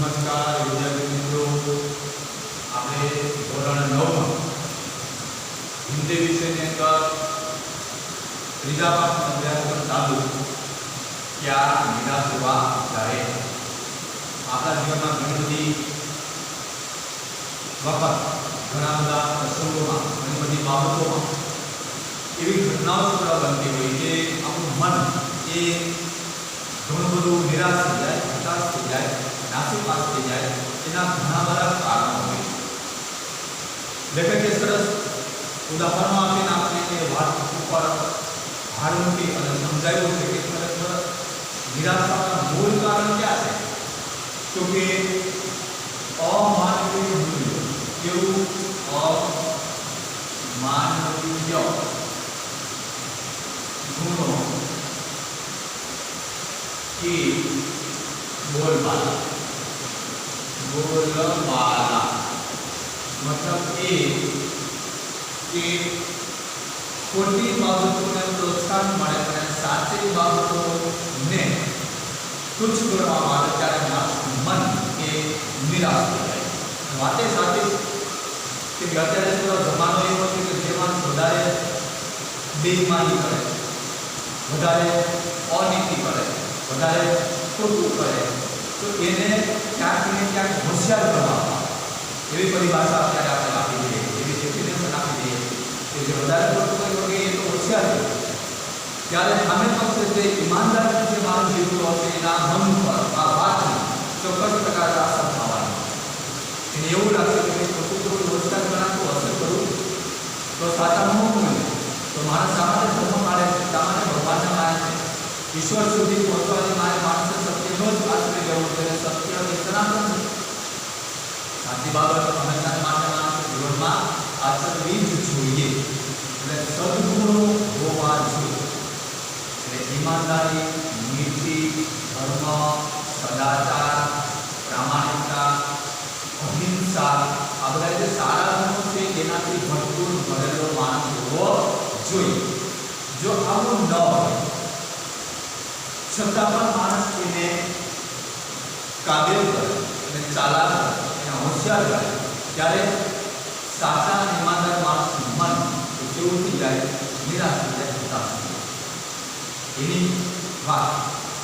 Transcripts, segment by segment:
નમસ્કાર વિદ્યાર્થી મિત્રો, આપણે ધોરણ 9 હિન્દી વિષયની અંદર ત્રીજા પાઠનો અભ્યાસક્રમ ચાલુ ક્યાં નિરાશ હોવા જાય. આપણા જીવનમાં ઘણી બધી વખત ઘણા બધા પ્રસંગોમાં ઘણી બધી બાબતોમાં એવી ઘટનાઓ બનતી હોય કે આપણું મન એ ઘણું બધું નિરાશ થઈ જાય, હતાશ થઈ જાય, નાસીપાસ થઈ જાય. એના ઘણા બધા કારણો હોય. લેખકે સરસ ઉદાહરણો આપીને આપણે એ વાત ઉપર ભાર મૂકી અને સમજાવ્યું છે કે ખરેખર નિરાશાના મૂળ કારણ ક્યાં છે? તો કે અમાનવીય મૂલ્યો. કેવું? અમાનવીય ગુણો की बोलबाला. बोलबाला मतलब ये कि खोटी बाबतों प्रोत्साहन મળે અને સાચી બાબતોને તુચ્છ કરવામાં આવે ત્યારે માણસનું મન એ નિરાશ થઈ જાય. વાતે સાચી કે અત્યારે થોડો જમાનો એવો છે કે જે માણસ વધારે બેઈમાની કરે, વધારે અનીતિ કરે, વધારે ખોટું કરે તો એને ક્યાંક ને ક્યાંક હોશિયાર કરવામાં આવે. એવી પરિભાષા અત્યારે આપણે આપી દઈએ, એવી ડેફિનેશન આપી દઈએ કે જે વધારે ખોટું કરે એ તો હોશિયાર છે. ત્યારે સામે પક્ષે જે ઈમાનદારી જે માણસ જીવતો હશે એના મન પર આ વાતની ચોક્કસ પ્રકારે અસર થવાની. એને એવું લાગશે કે ખોટું થોડું હોશિયાર ગણાતું હશે ખરું તો સાચા ન મળે તો માણસ સામાન્ય ધર્મ માને છે, સામાન્ય ભગવાનને માને છે. ઈશ્વર સુધી પહોંચવાની મારે માણસે સત્યનો જ આશ્રય લેવો જોઈએ. સત્ય એ સનાતન છે. સાચી બાબત હંમેશા માટે માણસે જીવનમાં આચરવી જ જોઈએ. એટલે સદગુણો હોવા જોઈએ. એટલે ઈમાનદારી, નીતિ, ધર્મ, સદાચાર, પ્રામાણિકતા, અહિંસા આ બધા જે સારા ગુણો છે એનાથી ભરપૂર ભરેલો માણસ હોવો જોઈએ. જો આવું ન હોય છતાં પણ માણસ એને કાબેલ કરે અને ચાલાક એને હોશિયાર કરે ત્યારે સાચા અને ઈમાનદાર માણસનું મન કેવું થઈ જાય? નિરાશ થઈ જાય, હતાશ થઈ જાય. એની વાત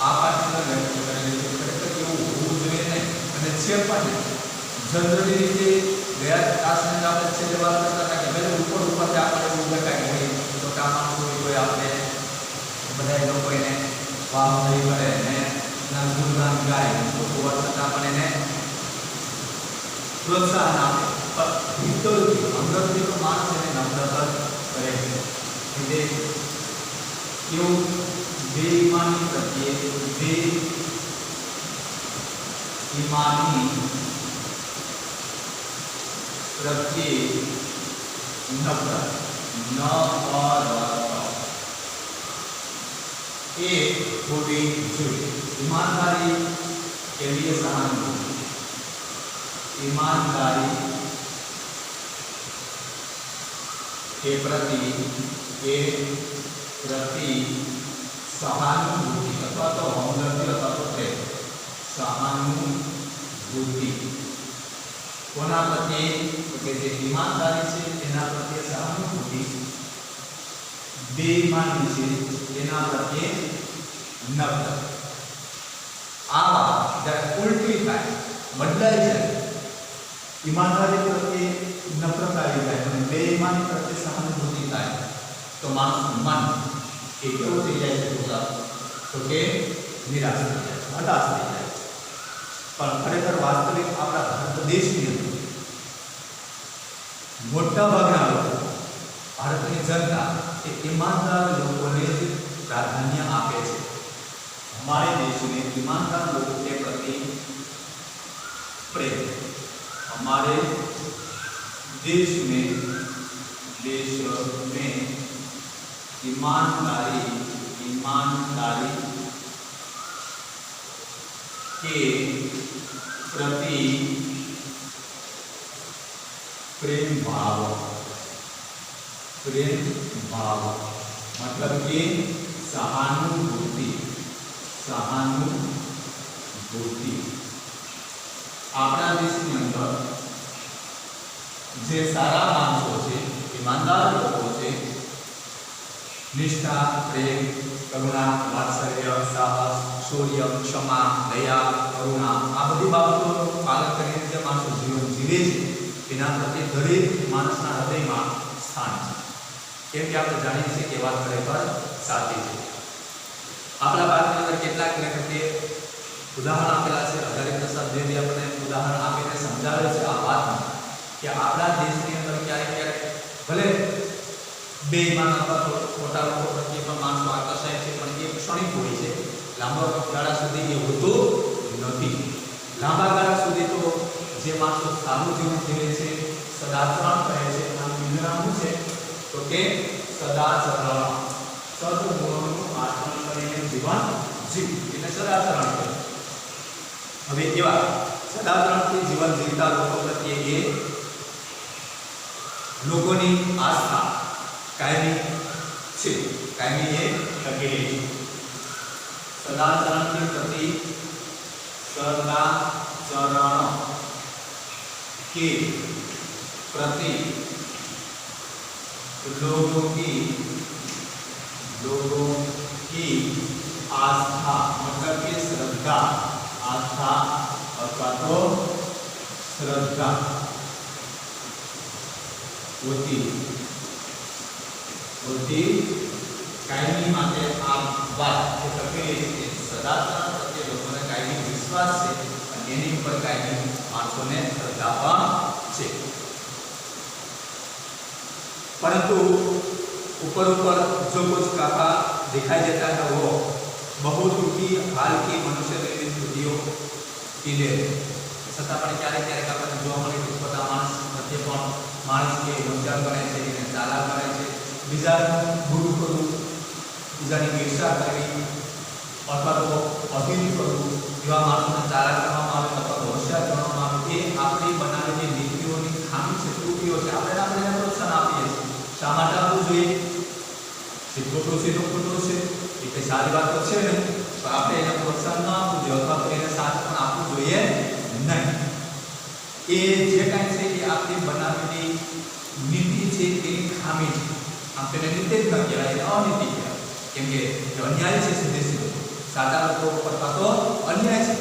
આ પાઠની અંદર કરેલી છે. ખરેખર એવું હોવું જોઈએ નહીં અને છે પણ જનરલી રીતે ગયા ક્લાસની આપણે છેલ્લે વાત કરતા હતા કે ભાઈ ઉપરથી આપણે એવું દેખાય કે ભાઈ તો કામ કોઈ આપણે બધા લોકો એને વાહમણી કરે ને એના ગુણગાન ગાય ખોટું વર્તતા પણ એને પ્રોત્સાહન આપે. પણ ભીતરથી અંદરથી તો માણસ એને નફરત જ કરે છે. એટલે કેવું બેઈમાની પ્રત્યે બેઈમાની પ્રત્યે નફરત એ હોવી જોઈએ. ईमानदारी के लिए सहानुभूति, ईमानदारी के प्रति सहानुभूति अथवा तो हमदर्दी अथवा तो प्रेम. सहानुभूति कोना प्रत्ये तो जे ईमानदारी છે એના પ્રત્યે સહાનુભૂતિ, બેઈમાની છે એના પ્રત્યે નફરત. આવા જ્યારે ઉલટી થાય, બદલાઈ જાય, ઈમાનદારી પ્રત્યે નફરત આવી જાય અને બેઈમાની પ્રત્યે સહાનુભૂતિ થાય તો માણસનું મન એ કેવું થઈ જાય છે? તો કે નિરાશ થઈ જાય, હતાશ થઈ જાય. પણ ખરેખર વાસ્તવિક આપણા ભારત દેશની અંદર મોટા ભાગના લોકો, ભારતની જનતા એ ઈમાનદાર લોકોને જ प्राधान्य आपे छे. हमारे देश में ईमानदार लोगों के प्रति प्रेम, हमारे देश में ईमानदारी के प्रति प्रेम भाव मतलब कि सहानुभूति આપણા દેશની અંદર જે સારા માણસો છે, ઈમાનદાર લોકો છે, નિષ્ઠા, પ્રેમ, કરુણા, વાત્સલ્ય, સાહસ, શૌર્ય, ક્ષમા, દયા, કરુણા આ બધી બાબતોનું પાલન કરીને જે માણસો જીવન જીવે છે એના પ્રત્યે દરેક માણસના હૃદયમાં સ્થાન છે. કેમ કે આપણે જાણીએ છીએ કે વાત ખરેખર સાચી છે. આપણા ભારતની અંદર કેટલાક લેખકે ઉદાહરણ આપેલા છે. હજારી પ્રસાદ દેવી આપણને ઉદાહરણ આપીને સમજાવે છે આ વાતમાં કે આપણા દેશની અંદર ક્યારેક ક્યારેક ભલે બેઈમાન અથવા ખોટા લોકો પ્રત્યે પણ માણસો આકર્ષાય છે, પણ એ ક્ષણિક હોય છે. લાંબા ગાળા સુધી એ હોતું નથી. લાંબા ગાળા સુધી તો જે માણસો સારું જીવન જીવે છે, સદાચરણ કરે છે, આ બીજું છે તો કે સદાચરણ, સદગુણોનું આચરણ કરીને જીવન જીવવું એટલે સદાચરણ છે. હવે એવા સદાચરણથી જીવન જીવતા લોકો પ્રત્યે એ લોકોની આસ્થા કાયમી છે, કાયમી એ ટકેલી છે. સદાચરણથી પ્રતિ સદાચરણ के प्रति लोगों की आस्था मतलब कि श्रद्धा, आस्था अथवा तो श्रद्धा होती कायमी माटे आ बात के टकेली सदाचरण प्रत्ये लोकोने कायमी विश्वास है અને એની ઉપર કાયમી માણસોને શ્રદ્ધા પણ છે. परंतु ऊपर ऊपर जो कुछ काका दिखाई देता है वो बहुत ही हाल की मनुष्य निर्मित कृतियों की ले छતાં પણ ક્યારેક ક્યારેક આપણને જોવા મળે કે પોતા માણસ પ્રત્યે પણ માણસ કે હોશિયાર બને છે, એને ચાલાક બને છે, બીજાનું બુરું કરવું, બીજાની ઈર્ષા કરવી અથવા તો અભિનય કરવું એવા માણસોને ચાલાક કરવામાં આવે અથવા તો હોશિયાર કરવામાં આવે એ આપણી બનાવેલી નીતિઓની ખામી છે, ત્રુટીઓ છે. આપણે એને પ્રોત્સાહન આપીએ છીએ. શા માટે આપવું જોઈએ? જે ખોટું છે તો ખોટું છે, એ કંઈ સારી વાત તો છે નહીં, તો આપણે એને પ્રોત્સાહન ન આપવું જોઈએ અથવા તો એને સાથ પણ આપવું જોઈએ નહીં. એ જે કાંઈ છે એ આપણી બનાવેલી નીતિ છે એની ખામી છે. આમ તેને નીતિ જ ન કહેવાય, એને અનીતિ કહેવાય. કેમ કે અન્યાય છે સીધે સીધો. સાચા લોકો કરતા તો અન્યાય છે,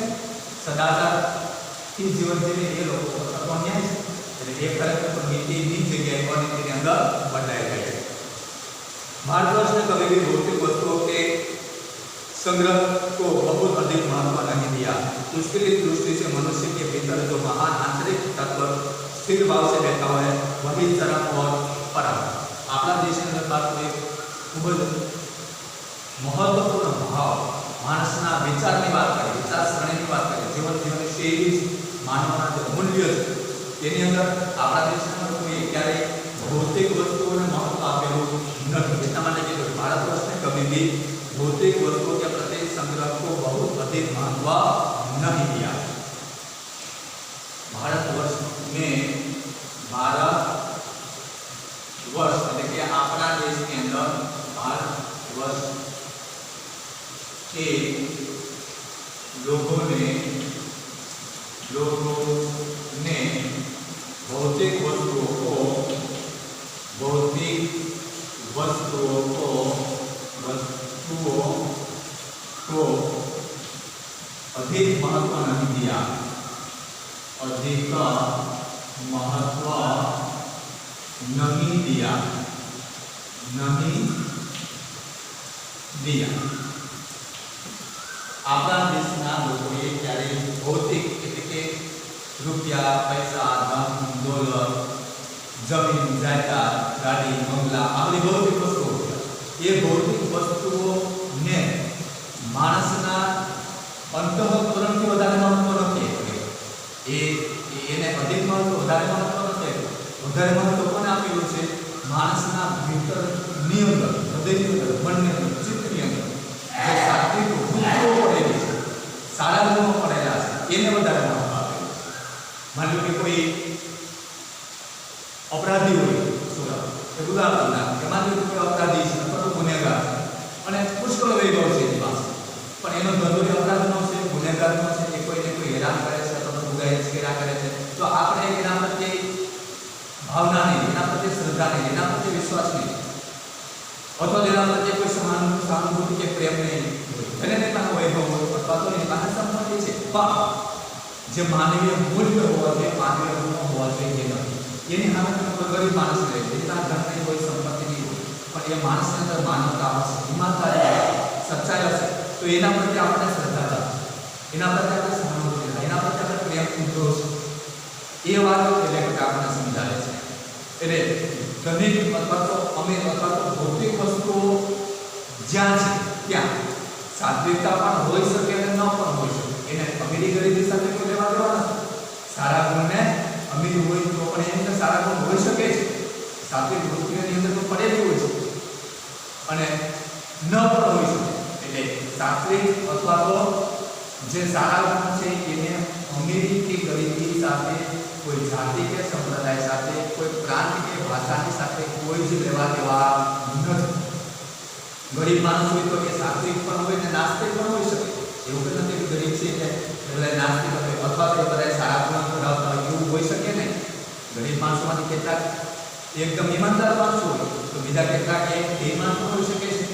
સદાચારથી જીવન જીવે એ લોકો કરતા તો અન્યાય છે. એટલે એ ખરેખર નીતિની જગ્યાએ અનીતિની અંદર બદલાઈ ગઈ છે. भारतवर्ष ने कभी भी भौतिक वस्तुओं के संग्रह को बहुत अधिक महत्व नहीं दिया. उसके लिए दृष्टि से मनुष्य के भीतर जो महान आंतरिक तत्व स्थिर भाव से बैठा हुआ है वही चरम और परम. આપણા દેશની અંદર બાદ કોઈ ખૂબ જ મહત્વપૂર્ણ ભાવ માણસના વિચારની વાત કરીએ, વિચારસરણીની વાત કરીએ, જીવન જીવનની શૈલી, માનવના જે મૂલ્ય છે એની અંદર આપણા દેશના અંદર કોઈ ક્યારેય भौतिक वस्तुओं ने महत्व आपेलू नहीं. એટલા માટે કે भारतवर्ष ने कभी भी भौतिक वस्तुओं के प्रति संग्रह को बहुत अधिक महत्व नहीं दिया. भारतवर्ष में भारतवर्ष એટલે કે આપણા દેશની અંદર भारतवर्ष के लोगों ने भौतिक वस्तुओं को अधिक महत्व नहीं दिया. अधिक महत्व नहीं दिया. આપણા દેશના લોકોએ ક્યારે ભૌતિક એટલે કે રૂપિયા, પૈસા, ધન, દોલત, જમીન, જાયદાદ, ગાડી, બંગલા આ બધી ભૌતિક વસ્તુઓ એ ભૌતિક વસ્તુઓને માણસના અંતઃકરણથી વધારે મહત્વ નથી આપ્યું. એને અધિક મહત્વ વધારે મહત્વ નથી આપ્યું. વધારે મહત્વ કોને આપેલું છે? માણસના ભીતરની અંદર, હૃદયની અંદર, મનની અંદર, ચિત્તની અંદર જે સાત્વિક વૃત્તિઓ પડેલી છે, સારા ગુણો પડેલા છે એને વધારે મહત્વ આપેલું. માની લો કે કોઈ अपराधी हो उदाहरण एमां कोई अपराधी है अथवा तो गुनेगार અને પુષ્કળ વૈભવ છે એની પાસે, પણ એનો ધંધો अपराधનો છે, ગુનેગારનો છે, એ કોઈને કોઈ હેરાન કરે છે અથવા તો ગુનાહિત अथवा तेना प्रत्ये कोई सहानुभूति के प्रेम नहीं भले ने પાસે વૈભવ હોય અથવા તો એની પાસે સંપત્તિ છે પણ જે માનવીય મૂલ્ય હોવા જોઈએ માનવીય ગુણો હોવા જોઈએ એ નથી એની સામે તમે કોઈ ગરીબ માણસ રહે જેના ઘરની કોઈ સંપત્તિ નહીં હોય પણ એ માણસની અંદર માનવતા હશે ઈમાનદારી સચ્ચાઈ હશે તો એના પ્રત્યે આપણે શ્રદ્ધા રાખીએ એના પ્રત્યે આપણે સહાનુભૂતિ રાખીએ એના પ્રત્યે આપણે પ્રેમ ઉદ્ધો છે એ વાત એ લેખક આપણને સમજાવે છે એટલે ધનિક અથવા તો અમીર અથવા તો ભૌતિક વસ્તુઓ જ્યાં છે ત્યાં સાત્વિકતા પણ હોઈ શકે અને ન પણ હોઈ શકે એને અમીરી ગરીબી સાથે કોઈ લેવા દેવા નથી સારા ગુણને અમીર હોય તો પણ એની અંદર સારા ગુણ હોઈ શકે છે સાત્વિક વૃત્તિની અંદર તો પડેલી હોય છે અને ન પણ હોઈ શકે એટલે સાત્વિક અથવા તો જે સારા ગુણ છે એને અમીરી કે ગરીબી સાથે કોઈ જાતિ કે સંપ્રદાય સાથે કોઈ પ્રાંત કે ભાષાની સાથે કોઈ જ લેવા દેવા નથી ગરીબ માણસ હોય તો એ સાત્વિક પણ હોય ને નાસ્તિક પણ હોઈ શકે એવું નથી કે ગરીબ છે એટલે નાસ્તિક હોય અથવા તો બધા સારા ગુણ ધરાવતા હોય એવું હોઈ શકે નહીં ગરીબ માણસોમાંથી કેટલાક એકદમ ઈમાનદાર માણસો હોય તો બીજા કેટલાક એક બેઈમાન પણ હોઈ શકે છે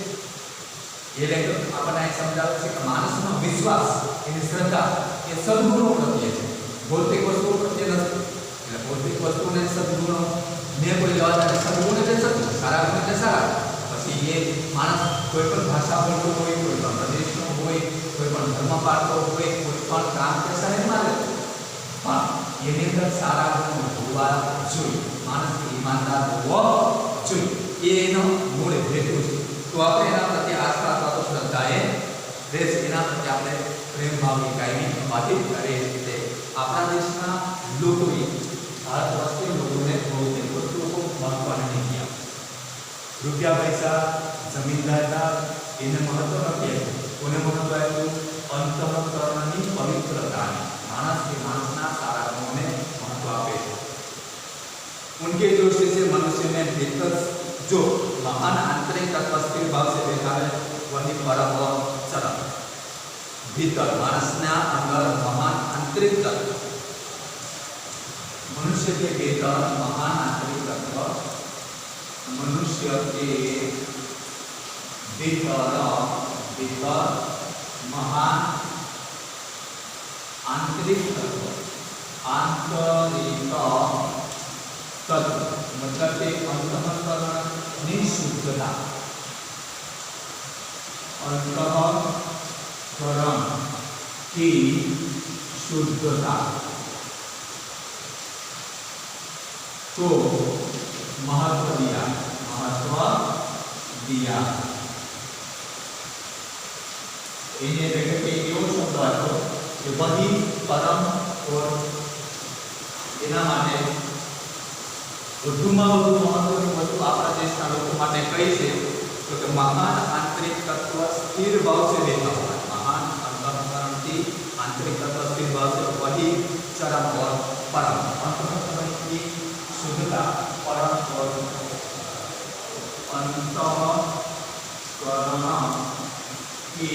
એ લેખક આપણને સમજાવે છે કે માણસનો વિશ્વાસ એની શ્રદ્ધા એ સદગુણો પ્રત્યે છે ભૌતિક વસ્તુઓ પ્રત્યે નથી એટલે ભૌતિક વસ્તુને સદગુણો ને કોઈ લેવા જાય સદગુણ એટલે સદગુણ સારા ગુણ એટલે સારા પછી એ માણસ કોઈ પણ ભાષા બોલતો હોય કોઈ પણ પ્રદેશનો હોય કોઈ પણ ધર્મ પાળતો હોય કોઈ પણ કામ કે શહેરમાં રહેતો પણ એની અંદર સારા ગુણ હોવા જોઈએ માણસ ઈમાનદાર હોવો જોઈએ એનો મૂળ હેતુ છે તો આપણે એના પ્રત્યે આસ્થા અથવા તો શ્રદ્ધા એ રહેશે એના પ્રત્યે આપણે પ્રેમ ભાવની કાયમી બાધિત કરે એટલે આપણા દેશના લોકોએ ભારત વર્ષથી લોકોને ભૌતિક વસ્તુઓ મહત્વ નથી આપ્યું રૂપિયા પૈસા જમીનદારના એને મહત્વ નથી આપ્યું કોને મહત્વ આપ્યું અંતઃકરણની પવિત્રતાને मानस के मानसना सारा गुणों में महत्व आपे उनके दृष्टि से मनुष्य में भीतर जो महान आंतरिक तत्व स्थिर भाव से देखा है वही परम चरम भीतर मानसना अंदर महान आंतरिक तत्व मनुष्य के भीतर महान आंतरिक तत्व मनुष्य के भीतर महान आंतरिक तत्व मतलब के अंतःकरण ની શુદ્ધતા अंतःकरण की शुद्धता को महत्व दिया इन्हें देख के एवं शब्द आयो कि वही परम और એના માટે વધુમાં વધુ મહત્વની વસ્તુ આપણા દેશના લોકો માટે કઈ છે તો કે મહાન આંતરિક તત્વ સ્થિર ભાવ से रहता हुआ महान अंतःकरण की आंतरिक तत्व स्थिर भाव से वही चरम और परम अंतःकरण की शुद्धता परम और अंतःकरण की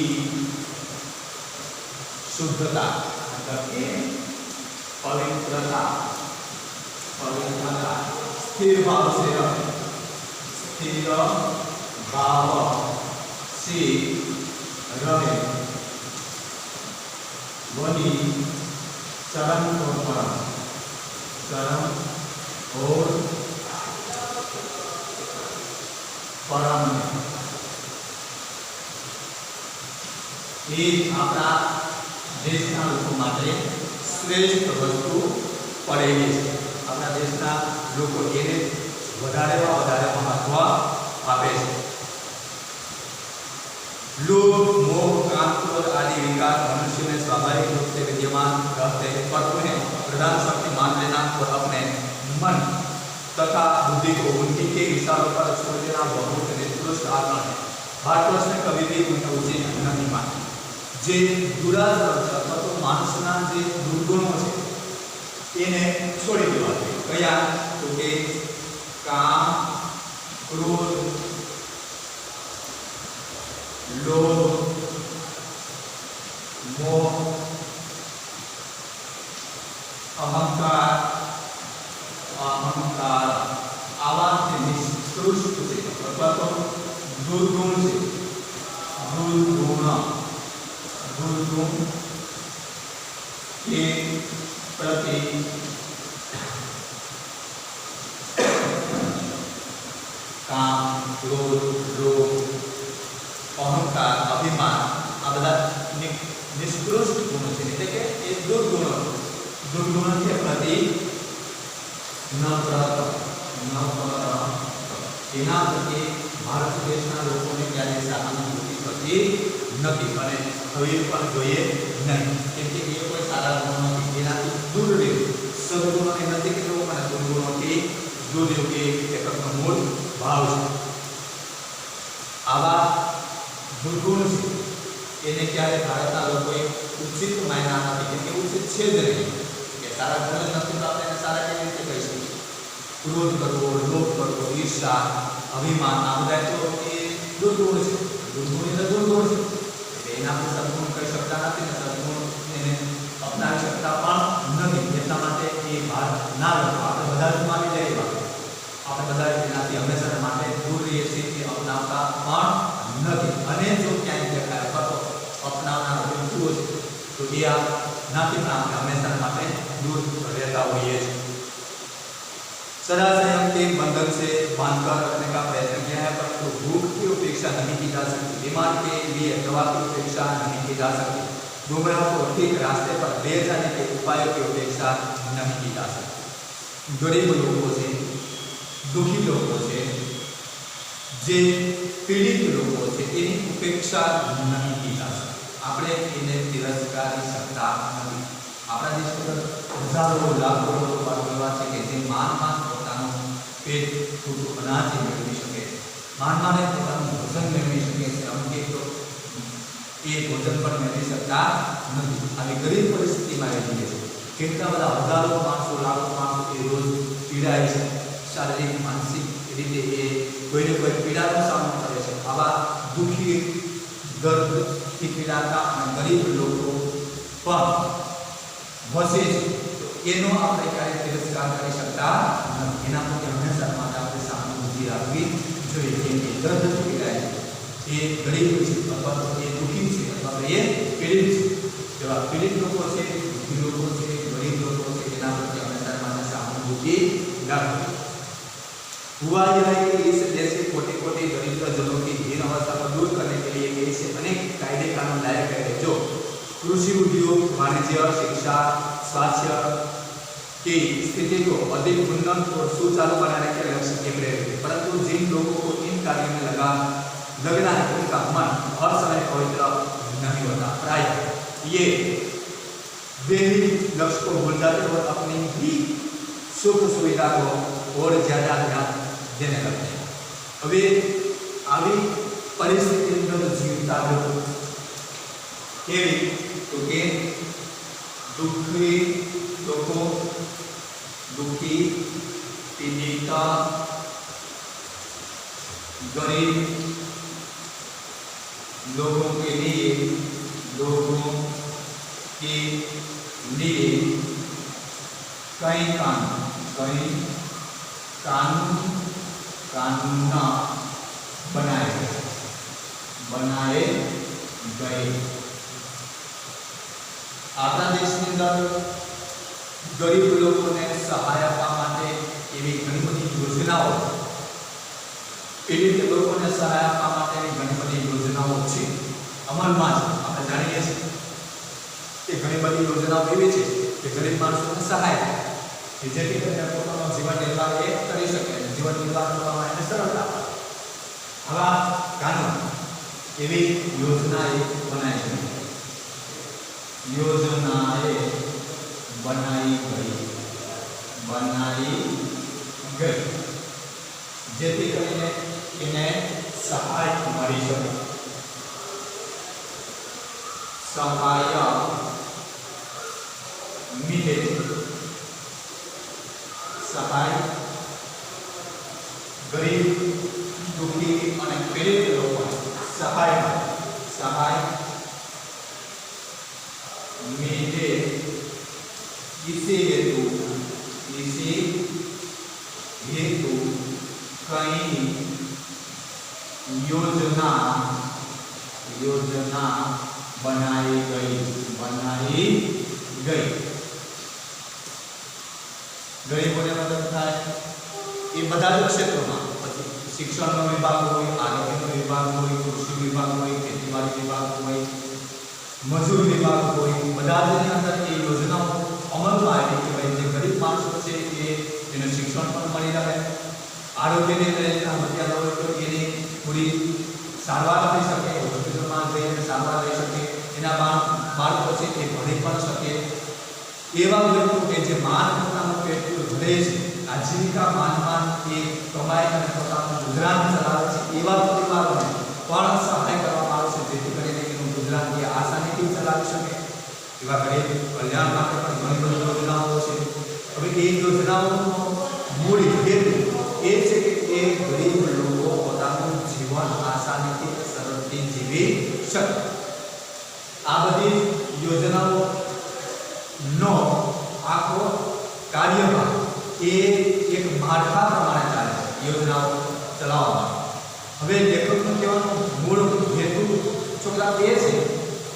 शुद्धता मतलब के पवित्रता स्थिर भाव से रहे स्थिर भाव से रहे वही चरम और परम चरम और परम एक अपना देशना लोगों माटे श्रेष्ठ वस्तु पड़ेगी है अपना देशना लोग એને વધારે महत्व આપે છે लोभ मोह काम क्रोध आदि विकार मनुष्य में स्वाभाविक रूप से विद्यमान रहते हैं पर उन्हें प्रधान शक्ति मान लेना और अपने मन तथा बुद्धि को उनकी के विचारों पर छोड़ देना बहुत निकृष्ट आचरण है भारतवर्ष में कभी भी उन्हें उचित नहीं मानते जे दुराचार अथवा तो मानसना जे दुर्गुणों है એને છોડી દેવા જોઈએ કયા તો કે કામ ક્રોધ લોભ મોહ અહંકાર આવા જે નિષ્કૃષ્ટ છે અથવા તો દુર્ગુણ છે, દુર્ગુણ, દુર્ગુણ કે પ્રતિ કામ, ક્રોધ, લોભ, અહંકાર, અભિમાન આ બધા નિષ્કૃષ્ટ ગુણો છે, એટલે કે એ દુર્ગુણો. દુર્ગુણો છે પ્રતિ નમ્રતા, નમ્રતા એના પ્રત્યે ભારત દેશના લોકોને ક્યારેય સહાનુભૂતિ થતી નથી અને થવી પણ જોઈએ નહીં, કેમ કે એ કોઈ સારા ગુણો નથી, એનાથી દૂર રહેવું. સદગુણોને નથી કે લોકો અને દુર્ગુણોથી દૂર રહેવું એ એકનો મૂળ ભાવ છે. આવા દુર્ગુણ છે એને ક્યારે ભારતના લોકોએ ઉચિત માન્યા નથી, કેમ કે ઉચિત છે જ નહીં, કે સારા ગુણ જ નથી તો આપણે એને સારા કેવી રીતે કહી શકીએ. ક્રોધ કરવો, લોભ કરવો, ઈર્ષા, અભિમાન આ બધા તો એ દુર્ગુણ છે. દુર્ગુણ એટલે દુર્ગુણ છે, એટલે એના આપણે સદગુણ કહી શકતા નથી ને સદગુણ એને અપનાવી શકતા પણ નથી. એટલા માટે એ ભાર ના લોકો આપણે બધા જ માની જઈએ, આપણે બધા એનાથી હંમેશા માટે દૂર રહીએ છીએ, એ અપનાવતા પણ નથી. અને જો ક્યાંય દેખાય અથવા તો અપનાવનાર વ્યક્તિઓ છે તો એ આ નાથી પણ આપણે હંમેશા માટે દૂર રહેતા હોઈએ છીએ. सदा से हम के बंधन से बांधकर रखने का प्रयत्न किया है, परंतु भूख की उपेक्षा नहीं की जा सकती, बीमार के लिए दवा की उपेक्षा नहीं की जा सकती, गुमराह को ठीक रास्ते पर ले जाने के उपायों की उपेक्षा नहीं की जा सकती. गरीब लोगों से, दुखी लोगों से, जे पीड़ित लोगों से એની ઉપેક્ષા નહીં की जा सकती. આપણે એને તિરસ્કારી શકતા નથી. આપણા દેશમાં હજારો લાખો લોકો એવા છે કે જે માન પોતાનું પેટ પૂરતું અનાજ મેળવી શકે, માન પોતાનું ભોજન મેળવી શકે છે, અમુક તો એ ભોજન પણ મેળવી શકતા નથી. આવી ગરીબ પરિસ્થિતિમાં રહીએ છીએ. કેટલા બધા હજારો માણસો, લાખો માણસો એ રોજ પીડાય છે, શારીરિક માનસિક રીતે એ કોઈને કોઈ પીડાનો સામનો કરે છે. આવા દુઃખી, ગર્ભથી પીડાતા અને ગરીબ લોકો પણ વસે છે, તો એનો આપણે ક્યારેય તિરસ્કાર કરી શકતા નથી. એના પ્રત્યે હંમેશા માટે આપણે સહાનુભૂતિ રાખવી જોઈએ. કેમ કે દર્દથી પીડાય છે, એ ગરીબ છે અથવા તો એ દુઃખી છે અથવા તો એ પીડિત છે. એવા પીડિત લોકો છે, દુઃખી લોકો છે, ગરીબ લોકો છે, એના પ્રત્યે હંમેશા માટે સહાનુભૂતિ રાખવી. हुआ यह है कि इस देश के कोटि कोटि दरिद्र जनों की हीन अवस्था को दूर करने के लिए ऐसे अनेक कायदे कानून लाए गए हैं जो कृषि, उद्योग, वाणिज्य, शिक्षा, स्वास्थ्य की स्थिति को अधिक उन्नत और सुचारू बनाने के लक्ष्य के प्रेरित है. परंतु जिन लोगों को इन कार्यों में लगना है उनका मन हर समय पवित्र नहीं होता. प्राय ये देही लक्ष्य को भूल जाते और अपनी ही सुख सुविधा को और ज्यादा ध्यान देने लगते हैं. હવે આવી પરિસ્થિતિ અંદર જીવતા લોકો કેવી તો કે દુઃખી લોકો, દુઃખી, પીડિત, गरीब लोगों के लिए कई कानून बनाए गए. આપણા દેશની અંદર ગરીબ લોકોને સહાય આપવા માટે એવી ઘણી બધી યોજનાઓ, પીડિત લોકોને સહાય આપવા માટેની ઘણી બધી યોજનાઓ છે, અમલમાં છે. આપણે જાણીએ છીએ કે ઘણી બધી યોજનાઓ એવી છે કે ગરીબ માણસોને સહાય કરે, જેથી કરીને પોતાનો જીવન નિર્વાહ એ કરી શકે, જીવન નિર્વાહ કરવામાં એને સરળતા પડે. આવા કાનૂન, એવી યોજનાએ બનાવી છે, યોજનાએ બનાવી ગઈ જેથી કરીને એને સહાય મળી શકે. સહાય મિલે, સહાય ગરીબ, દુઃખી અને પીડિત લોકોને સહાય मिले. इसी हेतु कई, योजना योजना बनाई गई गई कोने मदद थाय ए बधा ज क्षेत्रों शिक्षण विभाग हो, आरोग्य विभाग हो, कृषि विभाग हो, खेतीवाड़ी विभाग हो, मजूर विभाग हो, बधा ज अंदर ए योजनाओं अमल में आई कि भाई जो गरीब माणसों छे एने शिक्षण पण मळी रहे, आरोग्य ने लईने हत्या न होय तो एनी पूरी सारवार थई शके, હોસ્પિટલમાં જઈને સારવાર લઈ શકે, એના બાળકો છે એ ભણી પણ શકે, એવા વ્યક્તિઓ કે જે માન પોતાનું પેટ ભરે છે, આજીવિકા માન એ કમાઈ અને પોતાનું ગુજરાન ચલાવે છે, એવા પરિવારોને પણ સહાય કરવામાં આવે છે જેથી કરીને એનું ગુજરાન એ આસાનીથી ચલાવી શકે। એવા ગરીબ કલ્યાણ માટે પણ ઘણી બધી યોજનાઓ છે। હવે એ યોજનાઓનો મૂળ હેતુ એ છે કે એ ગરીબ લોકો પોતાનું જીવન આસાનીથી સરળથી જીવી શકે। આ બધી યોજનાઓનો આખો કાર્યભાર એ એક માળખા પ્રમાણે ચાલે છે યોજનાઓ ચલાવવા। હવે લેખકનો કહેવાનો મૂળ હેતુ છોકરા એ છે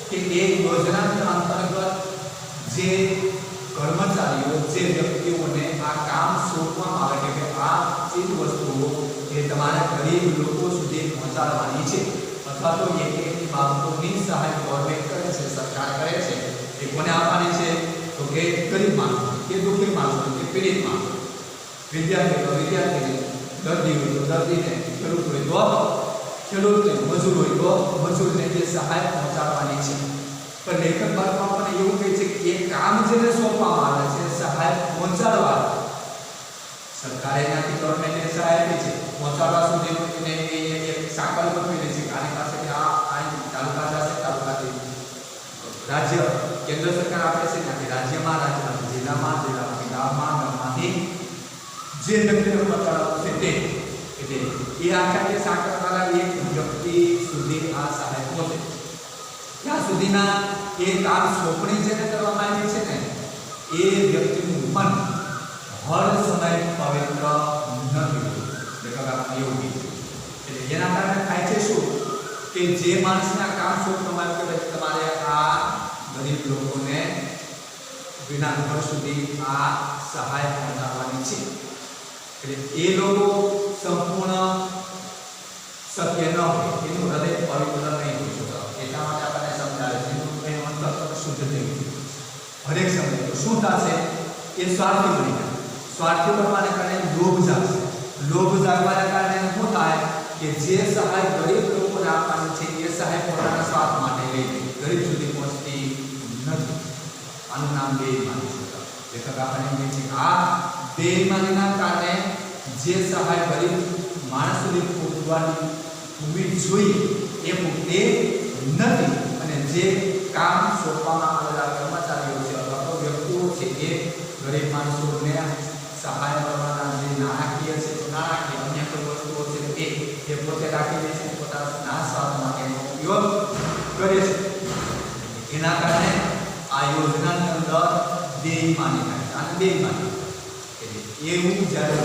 કે એ યોજનાના અંતર્ગત જે કર્મચારીઓ જે વ્યક્તિઓને આ કામ સોંપવામાં આવે કે આ ચીજ વસ્તુઓ એ તમારા ગરીબ લોકો સુધી પહોંચાડવાની છે અથવા તો એક બાબતોની સહાય ગવર્મેન્ટ કરે છે, સરકાર કરે છે, એ કોને આપવાની છે તો કે ગરીબ માણસો કે દુઃખી માણસો કે પીડિત માણસો, વિદ્યાર્થી તો વિદ્યાર્થીને, દર્દી હોય તો દર્દીને, ખેડૂત હોય તો ખેડૂતને, મજૂર હોય તો મજૂરને જે સહાય પહોંચાડવાની છે। પણ લેખક બાદમાં પણ એવું કહે છે કે એ કામ જેને સોંપવામાં આવે છે સહાય પહોંચાડવા, સરકારે ત્યાંથી ગવર્મેન્ટે સહાય આપી છે પહોંચાડવા સુધીનું એને એક સાકળ ગોઠવેલી છે કે આની પાસે આ તાલુકા જશે, તાલુકાથી રાજ્ય કેન્દ્ર સરકાર આપે છે, ત્યાંથી રાજ્યમાં, રાજ્યમાંથી જિલ્લામાંથી, ગામમાં, ગામમાંથી જે વ્યક્તિને પહોંચાડવાનું છે તે એટલે એ આખા જે સાકળવાળા એક વ્યક્તિ સુધી આ સહાય પહોંચે ત્યાં સુધીના એ કામ સોંપણી જેને કરવામાં આવી છે ને એ વ્યક્તિનું મન હર સમય પવિત્ર નથી, લેખક આપણે એવું કીધું। એટલે એના કારણે થાય છે શું કે જે માણસને આ કામ સોંપવામાં આવ્યું કે તમારે આ ગરીબ લોકોને વિના ઘર સુધી આ સહાય પહોંચાડવાની છે, એટલે એ લોકો સંપૂર્ણ શક્ય ન હોય, એનું હૃદય પવિત્ર નહીં હોય છોકરાઓ, એટલા માટે આપણને સમજાવે છે એનું અંતર શુદ્ધ થઈ ગયું હરેક સમય તો શું થશે એ સ્વાર્થી બની જાય, સ્વાર્થી બનવાને કારણે લોભ જાગશે, લોભ જાગવાના કારણે શું થાય કે જે સહાય ગરીબ લોકોને આપવાની છે એ સહાય પોતાના સ્વાર્થ માટે લઈ લે, ગરીબ સુધી પહોંચતી નથી। આનું નામ બેઈમાની છે। લેખક આપણને કહે છે કે આ બેઈમાનીના કારણે જે સહાય ગરીબ માણસ સુધી પહોંચવાની ઉમ્મીદ જોઈએ એ પૂરતી નથી, અને જે કામ સોંપવામાં આવેલા કર્મચારીઓ છે અથવા તો વ્યક્તિઓ છે એ ગરીબ માણસોને સહાય કરવાના જે નાણાકીય છે નાણાકીય અન્ય કોઈ વસ્તુઓ છે એ પોતે રાખી લે છે, પોતાના સ્વાર્થ માટેનો ઉપયોગ કરે છે। એના કારણે આ યોજનાની અંદર બેઈમાની થાય છે, અને બેઈમાની એવું જ્યારે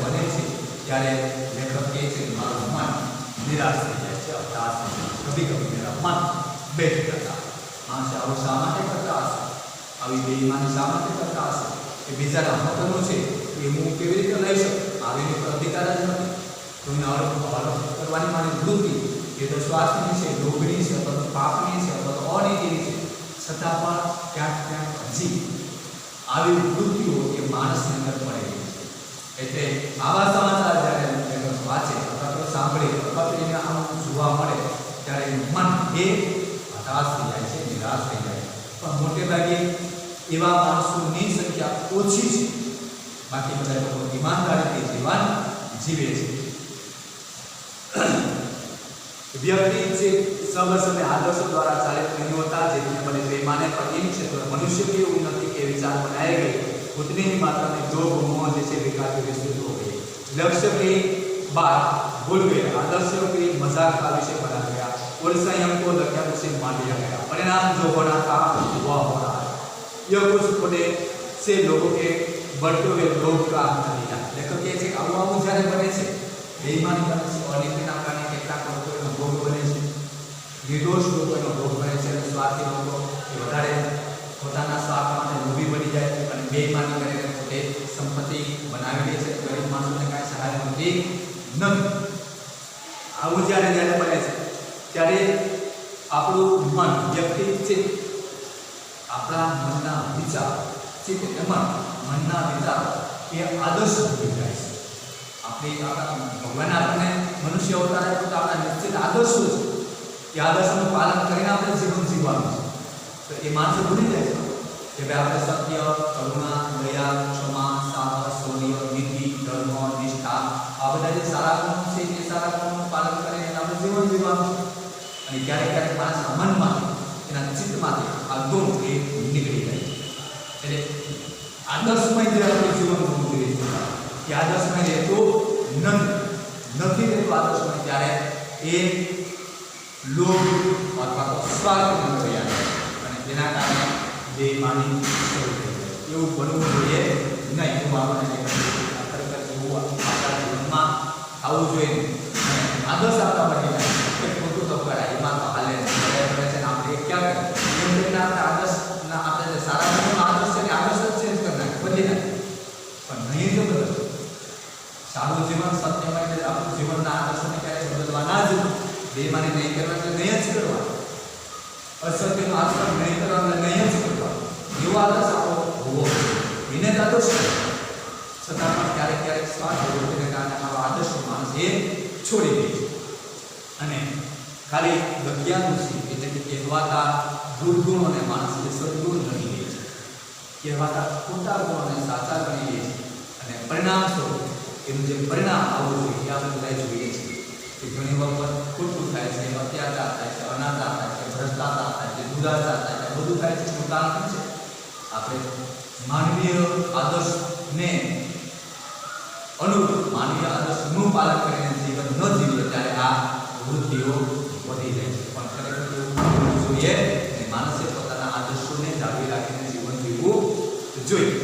બને છે ત્યારે લેખક કહે છે કે મારું મન નિરાશ થઈ જાય છે, હતાશ થઈ જાય છે, કભી કભી મેરા મન બેઠ જતા માણસે આવું શા માટે કરતા હશે, આવી બેઈમાની શા માટે કરતા હશે કે બીજાના હકોનું છે એ હું કેવી રીતે લઈ શકું, આવી રીતે અધિકાર જ નથી, કોઈને હડપ કરવાની મારી વૃત્તિ એ તો સ્વાર્થની છે, લોભની છે, અથવા તો પાપની છે, અથવા તો અનીતિની છે, છતાં પણ ક્યાંક હજી આવી વૃત્તિઓ એ માણસની અંદર પડેલી છે। એટલે આવા સમાચાર જ્યારે લેખક વાંચે અથવા તો સાંભળે અથવા તો એને આમ જોવા મળે ત્યારે મન એ હતાશ થઈ જાય છે, નિરાશ થઈ જાય છે, પણ મોટે ભાગે એવા માણસોની સંખ્યા ઓછી છે, બાકી બધા લોકો ઈમાનદારીથી જીવન જીવે છે। व्यक्ति से सब समय आदर्श द्वारा चालित नहीं होता, जितने बड़े पैमाने पर इन क्षेत्रों में मनुष्य की उन्नति के विचार बनाए गए उतनी ही मात्रा में लोभ मोह जैसे विकार की विस्तृत हो गई। लक्ष्य की बात भूल गए, आदर्शों की मजाक का विषय बना गया और संयम को लक्ष्य से मान लिया गया। परिणाम जो होना था वह हो रहा है। यह कुछ थोड़े से लोगों के बढ़ते हुए लोभ का अंत लिया। लेकिन ये आવું જ્યારે બને છે બેઈમાની બને છે, અનીતિના કારણે કેટલાક લોકો નિર્દોષ લોકો એનો ભોગ બને છે અને સ્વાર્થી લોકો એ વધારે પોતાના સ્વાર્થ માટે લોભી બની જાય છે અને બેઈમાની કરીને પોતે સંપત્તિ બનાવી લે છે, ગરીબ માણસોને કાંઈ સહાય મળતી નથી. આવું જ્યારે જ્યારે બને છે ત્યારે આપણું મન, વ્યક્તિ ચિત્ત, આપણા મનના વિચાર, ચિત્ત એટલે મનના વિચાર એ આદર્શ બની જાય છે. ભગવાન આપણને મનુષ્ય અવતાર આપ્યો તો આપણા નિશ્ચિત આદર્શો છે. એ આદર્શોનું પાલન કરીને આપણે જીવન જીવવાનું છે. તો એ માણસો ભૂલી જાય છે કે ભાઈ આપણે સત્ય, કરુણા, દયા, ક્ષમા, સાહસ, શૌર્ય, નીતિ, ધર્મ, નિષ્ઠા આ બધા જે સારા ગુણો છે એ સારા ગુણોનું પાલન કરીને આપણે જીવન જીવવાનું છે. અને ક્યારેક ક્યારેક માણસના મનમાંથી, એના ચિત્તમાંથી આ ગુણ એ નીકળી જાય છે. એટલે આદર્શમય જે આપણું જીવન હોવું જોઈએ એ આદર્શમય રહેતું નથી રહેતું આદર્શમય, ત્યારે એ લોભ અથવા તો સ્વાર્થ બની રહ્યા છે અને તેના કારણે બેઈમાની શરૂ થઈ જાય. એવું બનવું જોઈએ નહીં. એવું આપણને ખરેખર એવું આપણા જીવનમાં આવવું જોઈએ. અને આદર્શ આપણા બની જાય કંઈક ખોટું તો કરાય એમાં તો હાલે કરે છે ને આપણે ક્યાં કરીએ એમ કરીને આપણે આદર્શના આપણે જે સારા ગુણોનો આદર્શ છે ને આદર્શ જ ચેન્જ કરી નાખે, બદલી નાખે. પણ નહીં જો બદલ સારું જીવન સત્યમય આપણું જીવનના આદર્શોને ક્યારેય બદલવા ના જોઈએ. બેઈમાની નહીં કરવા એટલે નહીં જ કરવા, અસત્યનો આચરણ નહીં કરવા એટલે નહીં જ કરવા. એવો આદર્શ આપણો હોવો એને જ આદર્શ કરે. છતાં પણ ક્યારેક ક્યારેક સ્વાર્થ વૃત્તિને કારણે આવા આદર્શો માણસ એ છોડી દે છે અને ખાલી ગજ્ઞાનુસી એટલે કે કહેવાતા દુર્ગુણોને માણસ એ સદગુણ ગણી લે છે. કહેવાતા ખોટા ગુણોને સાચા ગણી લે છે અને પરિણામ સ્વરૂપ એનું જે પરિણામ આવવું જોઈએ એ આપણે બધા જોઈએ છીએ કે ઘણી વખત ખોટું થાય છે, અત્યાચાર થાય છે, અનાચાર થાય છે, ભ્રષ્ટાચાર થાય છે, દુરાચાર થાય છે, બધું થાય છે. શું કારણ છે? આપણે માનવીય આદર્શને અનુરૂપ માનવીય આદર્શનું પાલન કરીને જીવન ન જીવીએ ત્યારે આ વૃત્તિઓ વધી જાય છે. પણ ખરેખર એવું કરવું જોઈએ અને માણસે પોતાના આદર્શોને જાળવી રાખીને જીવન જીવવું જોઈએ.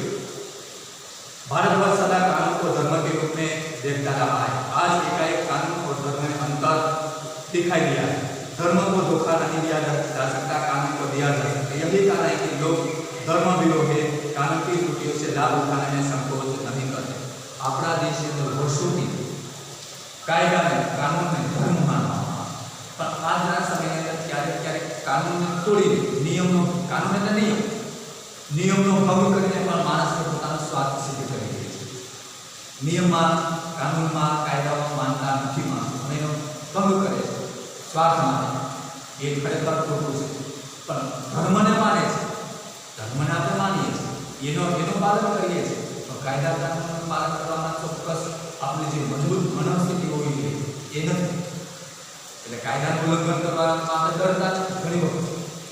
भारत वर्ष सदा कानून को धर्म के रूप में देखता रहा है. आज एकाएक कानून और धर्म में अंतर दिखाई दिया है. धर्म को धोखा नहीं दिया जा सकता, कानून को दिया जा सकता. यही कारण है कि लोग धर्म विरोधी कानून की त्रुटियों से लाभ उठाने में संकोच नहीं करते. अपना देश में वर्षों की कायदा में कानून में धर्म मानवा पर આજના સમયની અંદર ક્યારેક ક્યારેક કાનૂનને તોડી નિયમનો કાનૂન એટલે નિયમનો ભંગ કરીને પણ માણસને પોતાનો સ્વાર્થ સિદ્ધ કરી દે છે. નિયમમાં, કાનૂનમાં, કાયદાઓમાં માનતા નથી માણસો એનો ભંગ કરે છે સ્વાર્થ માટે. એ ખરેખર ખોટું છે. પણ ધર્મને માને છે, ધર્મને આપણે માનીએ છીએ, એનું પાલન કરીએ છીએ. તો કાયદા કાનૂનનું પાલન કરવામાં ચોક્કસ આપણી જે મજબૂત મનોસ્થિતિ હોવી જોઈએ એ નથી. એટલે કાયદાનું ઉલ્લંઘન કરવામાં આપણે ડરતા છે. ઘણી વખત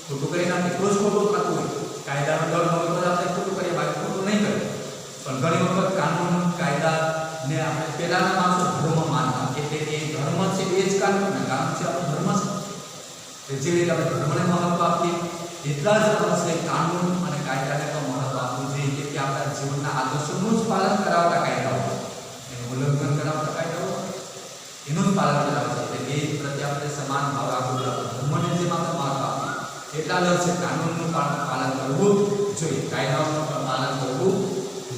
ખોટું કરી નાખીએ તો જ ખોટું થતું હોય. કાયદાનો ડર હોય તો આપણે ખોટું કરીએ, બાકી ખોટું નહીં કરીએ. પણ ઘણી વખત કાનૂન કાયદાને આપણે પહેલાના માણસો ધર્મ માનતા એટલે એ ધર્મ છે એ જ કાનૂન છે આપણો ધર્મ છે. જે રીતે આપણે ધર્મને મહત્વ આપીએ એટલા જ આપણે કાનૂન અને કાયદાને પણ મહત્વ આપવું જોઈએ કે આપણા જીવનના આદર્શોનું જ પાલન કરાવતા કાયદાઓ, એનું ઉલ્લંઘન કરાવતા કાયદાઓ એનું જ પાલન કરાવશે. એટલે એ પ્રત્યે આપણે સમાન ભાવ રાખવો જોઈએ. ધર્મને જેમ આપણે મહત્વ આપીએ એટલા જ છે કાનૂનનું પાલન કરવું જોઈએ, કાયદાઓનું પણ પાલન કરવું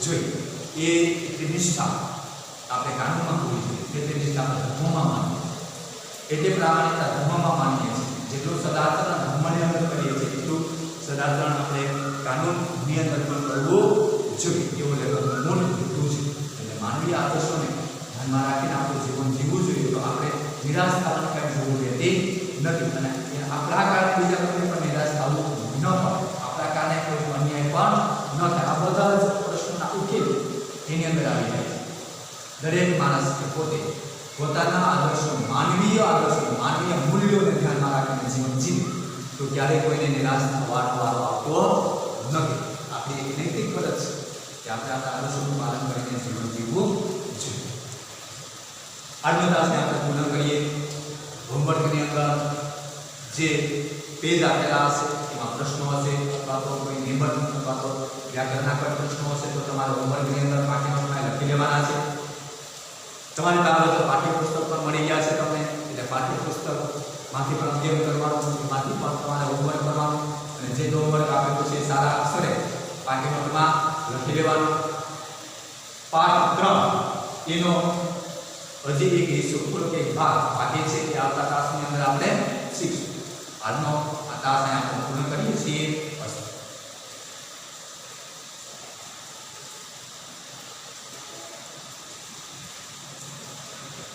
જોઈએ. એ નિષ્ઠા આપણે કાનૂનમાં હોવી જોઈએ, એટલે નિષ્ઠા આપણે ધર્મમાં માનીએ, એટલે પ્રામાણિકતા ધર્મમાં માનીએ છીએ. જેટલું સદાચરણ ધર્મની અંદર કરીએ છીએ એટલું સદાચરણ આપણે કાનૂનની અંદર પણ કરવું જોઈએ. એવું લેખકનું મૂળ હેતુ છે. એટલે માનવીય આદર્શોને ધ્યાનમાં રાખીને આપણું જીવન જીવવું જોઈએ. તો આપણે નિરાશ થવાની કાંઈ જરૂર રહેતી નથી અને આપણા કારણે બીજા કોઈને પણ નિરાશ થવું ન પડે, આપણા કારણે કોઈ અન્યાય પણ ન થાય. આ બધા જ પ્રશ્નોના ઉકેલ એની અંદર આવી જાય છે. દરેક માણસ પોતે પોતાના આદર્શો, માનવીય મૂલ્યોને ધ્યાનમાં રાખીને જીવન જીવે તો ક્યારેય કોઈને નિરાશ થવાનો વારો આવતો નથી. આપણી એક નૈતિક ફરજ છે કે આપણે આપણા આદર્શોનું પાલન કરીને જીવન જીવવું જોઈએ. આજનો તાસને આપણે પૂર્ણ કરીએ. હોમવર્કની અંદર જે પેજ આપેલા હશે એમાં પ્રશ્નો હશે અથવા તો કોઈ નિબંધ અથવા તો વ્યાકરણના કોઈ પ્રશ્નો હશે તો તમારે હોમવર્કની અંદર પાઠ્યપુસ્તકમાં લખી લેવાના છે. તમારી પાસે તો પાઠ્યપુસ્તક પણ મળી ગયા છે તમને, એટલે પાઠ્યપુસ્તકમાંથી પણ અધ્યયન કરવાનું, એમાંથી પણ તમારે હોમવર્ક કરવાનું અને જે હોમવર્ક આપે તો છે સારા અક્ષરે પાઠ્યપુસ્તકમાં લખી લેવાનું. પાઠ 3 એનો હજી એક હિસ્સો થોડોક એક ભાગ બાકી છે કે આવતા ક્લાસની અંદર આપણે શીખશું. આજનો આ ક્લાસ અહીંયા પૂર્ણ કરીએ છીએ.